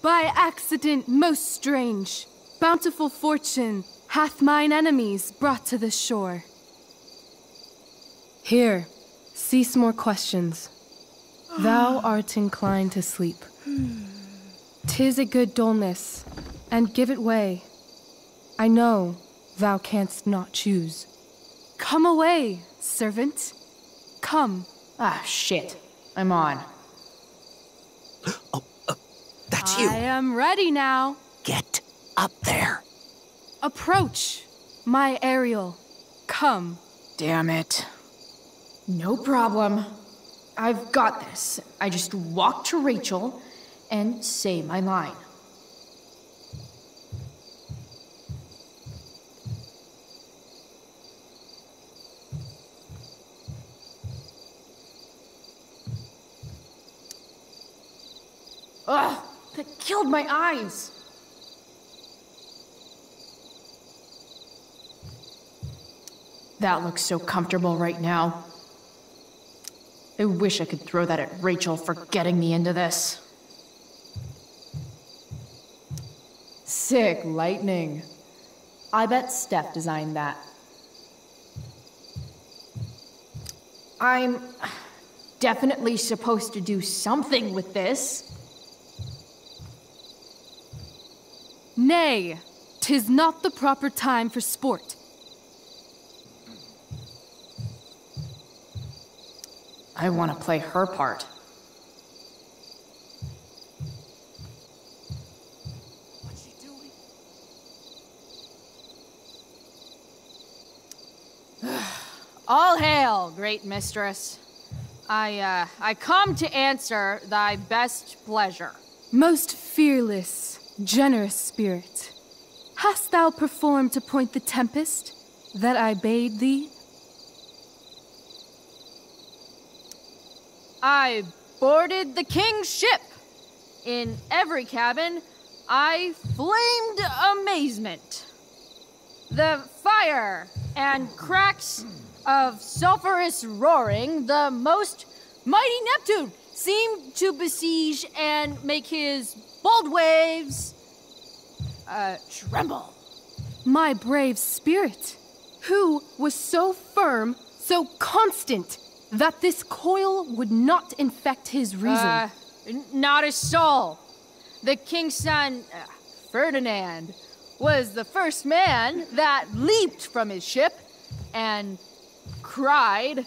By accident most strange, bountiful fortune hath mine enemies brought to this shore. Here, cease more questions. Thou art inclined to sleep. 'Tis a good dullness, and give it way. I know thou canst not choose. Come away, servant. Come. Ah, shit. I'm on. That's you. I am ready now. Get up there. Approach, my Ariel. Come. Damn it. No problem. I've got this. I just walk to Rachel and say my line. Ugh, that killed my eyes. That looks so comfortable right now. I wish I could throw that at Rachel for getting me into this. Sick lightning. I bet Steph designed that. I'm definitely supposed to do something with this. Nay, 'tis not the proper time for sport. I want to play her part. What's she doing? All hail, great mistress. I come to answer thy best pleasure. Most fearless, generous spirit, hast thou performed to point the Tempest that I bade thee? I boarded the king's ship. In every cabin, I flamed amazement. The fire and cracks of sulphurous roaring, the most mighty Neptune seemed to besiege and make his bold waves tremble. My brave spirit, who was so firm, so constant, that this coil would not infect his reason. Not a soul. The king's son, Ferdinand, was the first man that leaped from his ship and cried,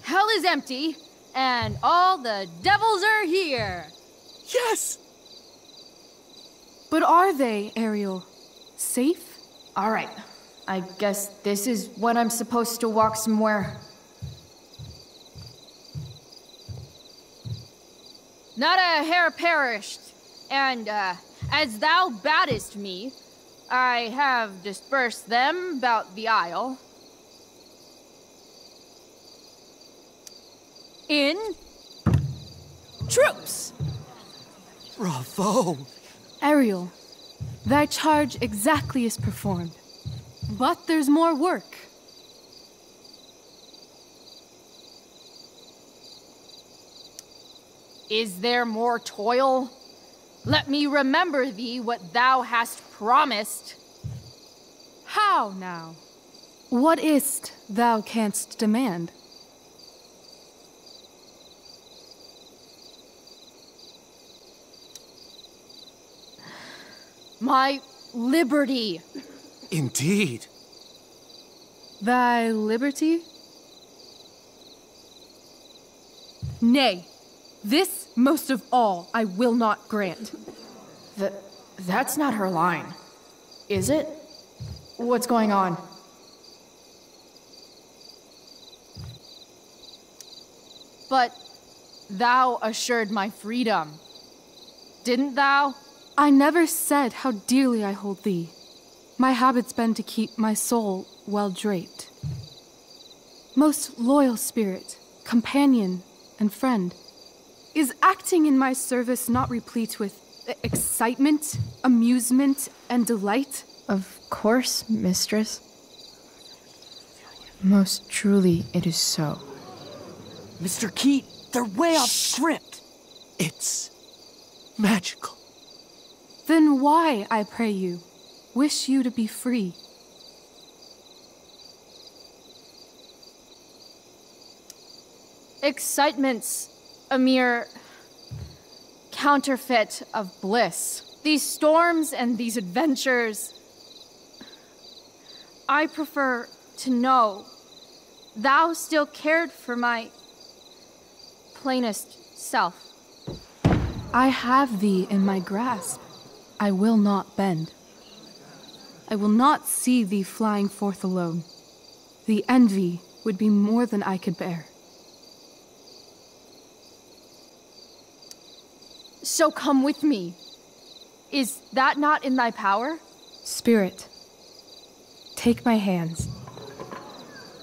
hell is empty and all the devils are here. Yes! But are they, Ariel? Safe? All right. I guess this is when I'm supposed to walk somewhere. Not a hair perished, and as thou baddest me, I have dispersed them about the isle. In troops! Bravo! Ariel, thy charge exactly is performed. But there's more work. Is there more toil? Let me remember thee what thou hast promised. How now? What is't thou canst demand? My liberty. Indeed. Thy liberty? Nay, this most of all I will not grant. That's not her line, is it? What's going on? But thou assured my freedom, didn't thou? I never said how dearly I hold thee. My habit's been to keep my soul well draped. Most loyal spirit, companion, and friend, is acting in my service not replete with excitement, amusement, and delight? Of course, mistress. Most truly it is so. Mr. Keat, they're way off script. It's magical. Then why, I pray you, wish you to be free? Excitement's a mere counterfeit of bliss. These storms and these adventures, I prefer to know thou still cared for my plainest self. I have thee in my grasp. I will not bend. I will not see thee flying forth alone. The envy would be more than I could bear. So come with me. Is that not in thy power? Spirit, take my hands.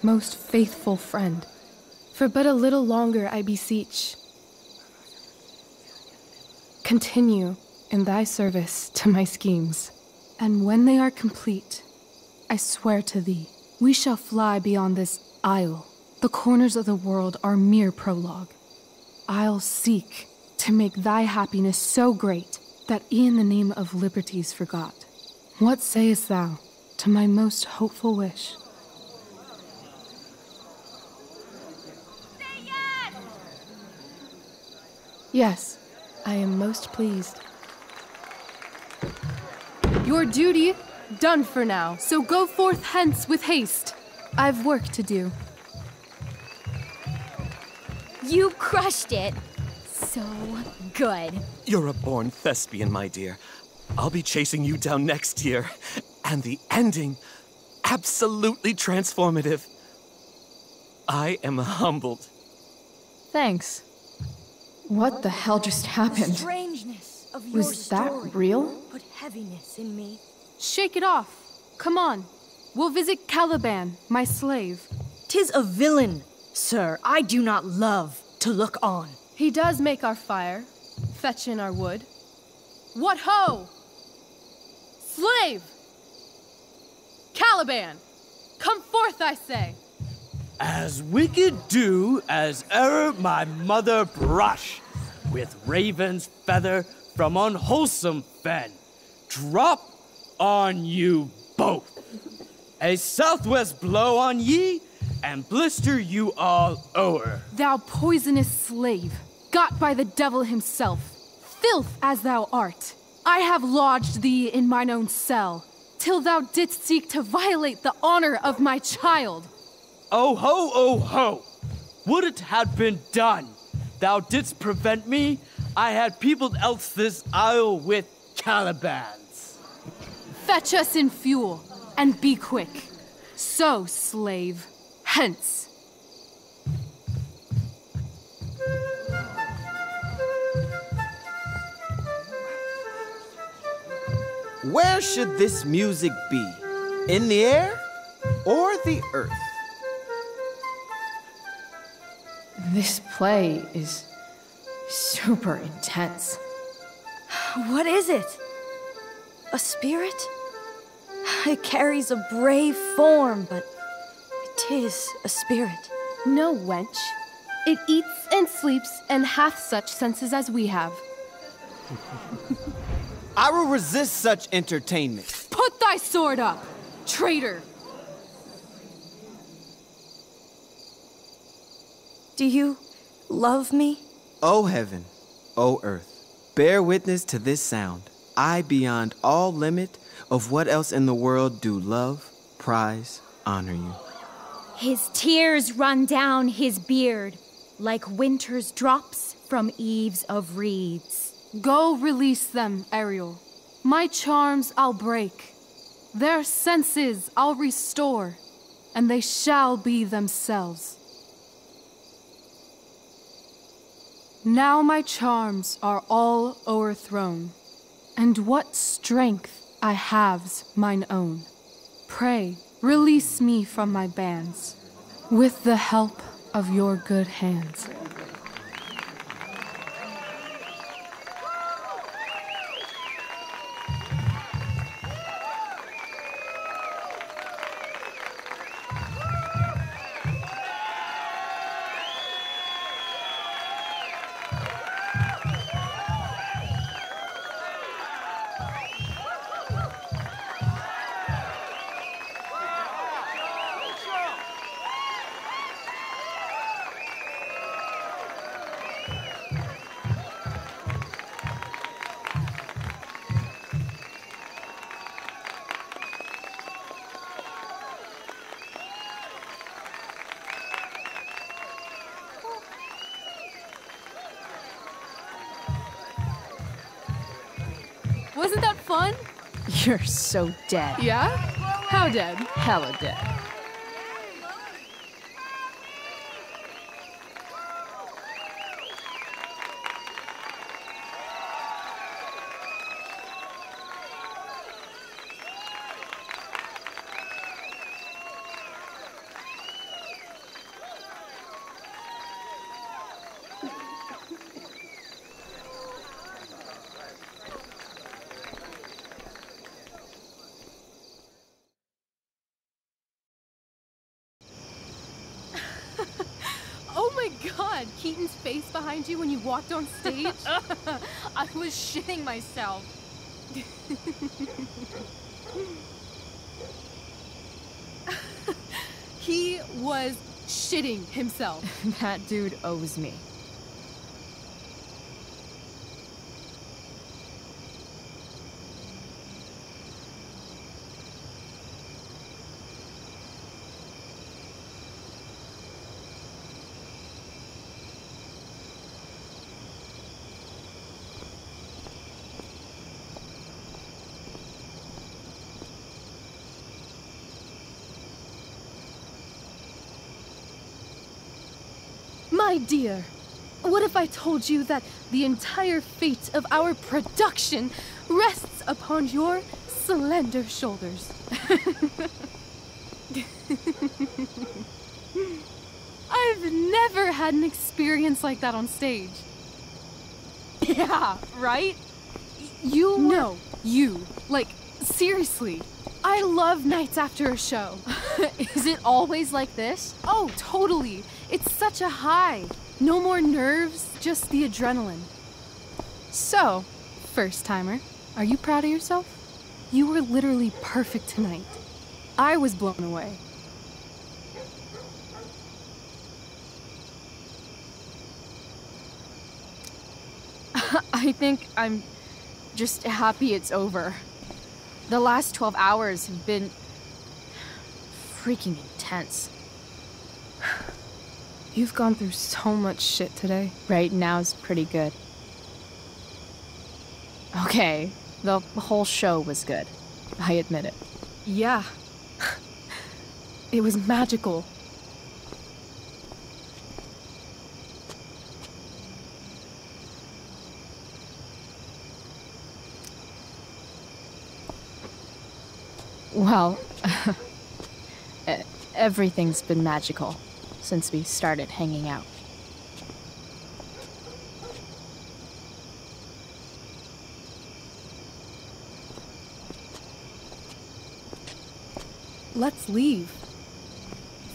Most faithful friend, for but a little longer I beseech. Continue in thy service to my schemes, and when they are complete, I swear to thee, we shall fly beyond this isle. The corners of the world are mere prologue. I'll seek to make thy happiness so great that e'en the name of liberty's forgot. What sayest thou to my most hopeful wish? Say yes! Yes, I am most pleased. Your duty done for now, so go forth hence with haste. I've work to do. You crushed it. So good. You're a born thespian, my dear. I'll be chasing you down next year. And the ending, absolutely transformative. I am humbled. Thanks. What the hell just happened? Strangeness of your Was that story real? put heaviness in me. Shake it off. Come on. We'll visit Caliban, my slave. 'Tis a villain, sir, I do not love to look on. He does make our fire, fetch in our wood. What ho! Slave! Caliban! Come forth, I say! As wicked do as e'er my mother brush, with raven's feather from unwholesome fen, drop on you both. A southwest blow on ye, and blister you all o'er. Thou poisonous slave, got by the devil himself, filth as thou art, I have lodged thee in mine own cell, till thou didst seek to violate the honor of my child. Oh ho, oh ho! Would it had been done! Thou didst prevent me, I had peopled else this isle with Calibans. Fetch us in fuel, and be quick. So, slave, hence. Where should this music be? In the air or the earth? This play is super intense. What is it? A spirit? It carries a brave form, but it is a spirit. No, wench. It eats and sleeps and hath such senses as we have. I will resist such entertainment. Put thy sword up, traitor! Do you love me? O heaven, O earth, bear witness to this sound. I, beyond all limit of what else in the world do love, prize, honor you. His tears run down his beard like winter's drops from eaves of reeds. Go release them, Ariel. My charms I'll break. Their senses I'll restore, and they shall be themselves. Now my charms are all o'erthrown, and what strength I have's mine own. Pray, release me from my bands, with the help of your good hands. Wasn't that fun? You're so dead. Yeah? How dead? Hella dead. Oh my god, Keaton's face behind you when you walked on stage? I was shitting myself. He was shitting himself. That dude owes me. My dear, what if I told you that the entire fate of our production rests upon your slender shoulders? I've never had an experience like that on stage. Yeah, right? You? No, you. Like, seriously. I love nights after a show. Is it always like this? Oh, totally. It's such a high. No more nerves, just the adrenaline. So, first timer, are you proud of yourself? You were literally perfect tonight. I was blown away. I think I'm just happy it's over. The last 12 hours have been freaking intense. You've gone through so much shit today. Right now's pretty good. Okay, the whole show was good. I admit it. Yeah. It was magical. Well, everything's been magical since we started hanging out. Let's leave.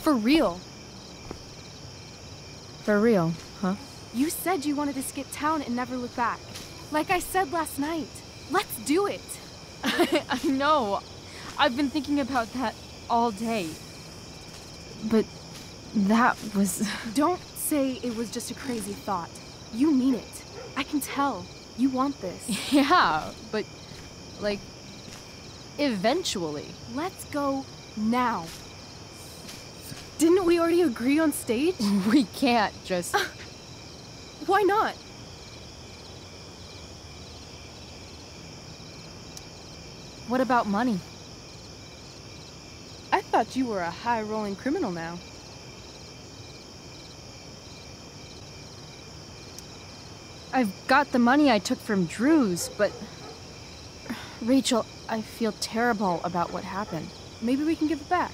For real. For real, huh? You said you wanted to skip town and never look back. Like I said last night. Let's do it. I know. I've been thinking about that all day. But that was... Don't say it was just a crazy thought. You mean it. I can tell. You want this. Yeah, but, like, eventually. Let's go now. Didn't we already agree on stage? We can't just... Why not? What about money? I thought you were a high-rolling criminal now. I've got the money I took from Drew's, but... Rachel, I feel terrible about what happened. Maybe we can give it back.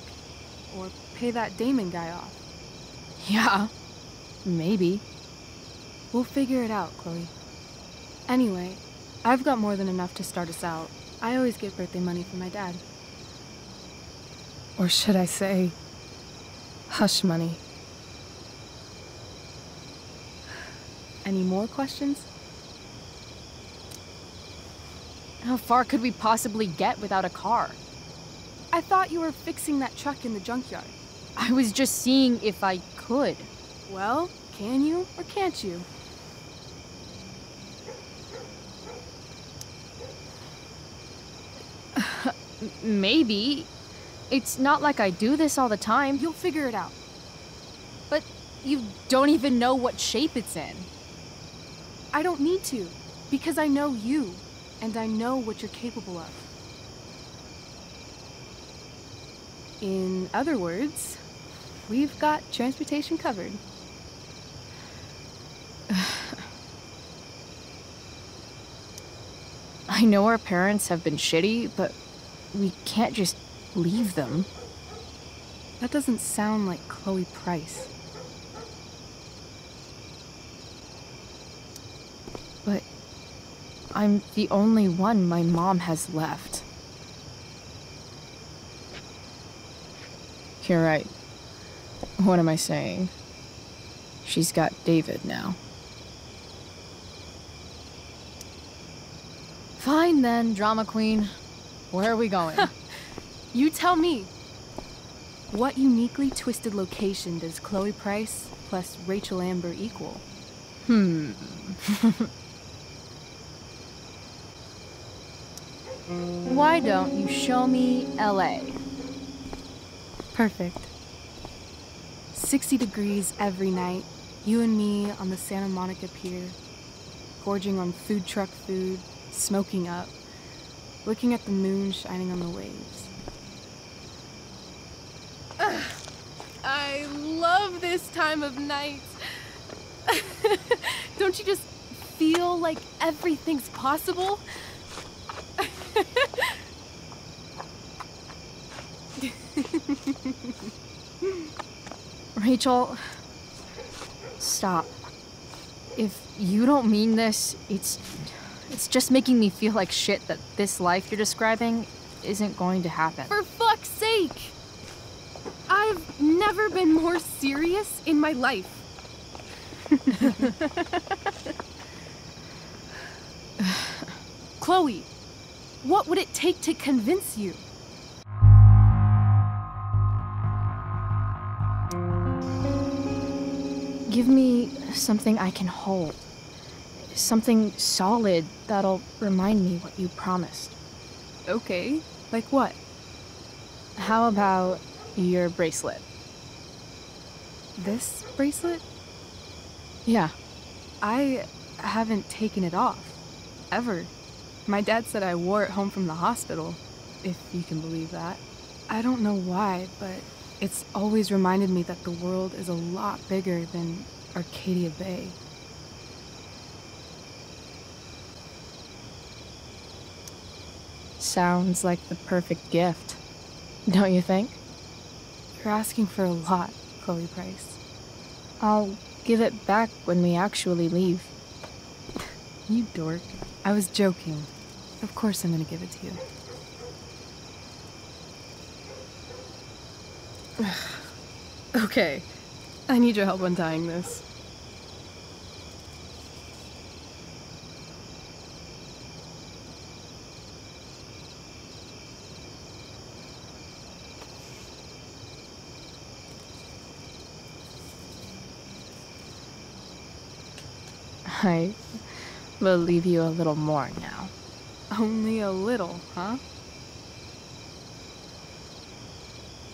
Or pay that Damon guy off. Yeah, maybe. We'll figure it out, Chloe. Anyway, I've got more than enough to start us out. I always get birthday money from my dad. Or should I say, hush money. Any more questions? How far could we possibly get without a car? I thought you were fixing that truck in the junkyard. I was just seeing if I could. Well, can you or can't you? Maybe. It's not like I do this all the time. You'll figure it out. But you don't even know what shape it's in. I don't need to, because I know you. and I know what you're capable of. In other words, we've got transportation covered. I know our parents have been shitty, but we can't just leave them. That doesn't sound like Chloe Price. But I'm the only one my mom has left. You're right. What am I saying? She's got David now. Fine then, drama queen. Where are we going? You tell me. What uniquely twisted location does Chloe Price plus Rachel Amber equal? Why don't you show me LA? Perfect. 60 degrees every night, you and me on the Santa Monica Pier, gorging on food truck food, smoking up, looking at the moon shining on the waves. I love this time of night. Don't you just feel like everything's possible? Rachel, stop. If you don't mean this, it's just making me feel like shit that this life you're describing isn't going to happen. For fuck's sake! I've never been more serious in my life. Chloe, what would it take to convince you? Give me something I can hold. Something solid that'll remind me what you promised. Okay, like what? How about your bracelet? This bracelet? Yeah. I haven't taken it off. Ever. My dad said I wore it home from the hospital, if you can believe that. I don't know why, but it's always reminded me that the world is a lot bigger than Arcadia Bay. Sounds like the perfect gift, don't you think? You're asking for a lot, Chloe Price. I'll give it back when we actually leave. You dork. I was joking. Of course I'm gonna give it to you. Okay. I need your help untying this. I believe you a little more now. Only a little, huh?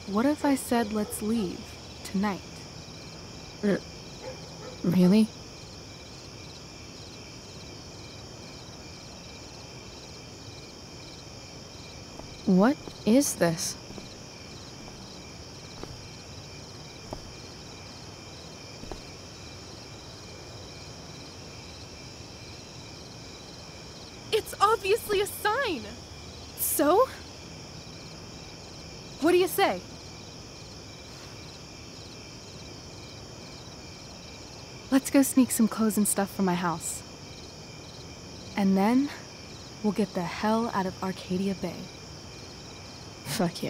What if I said let's leave tonight? Really? What is this? It's obviously a sign! So? What do you say? Let's go sneak some clothes and stuff from my house. And then, we'll get the hell out of Arcadia Bay. Fuck yeah.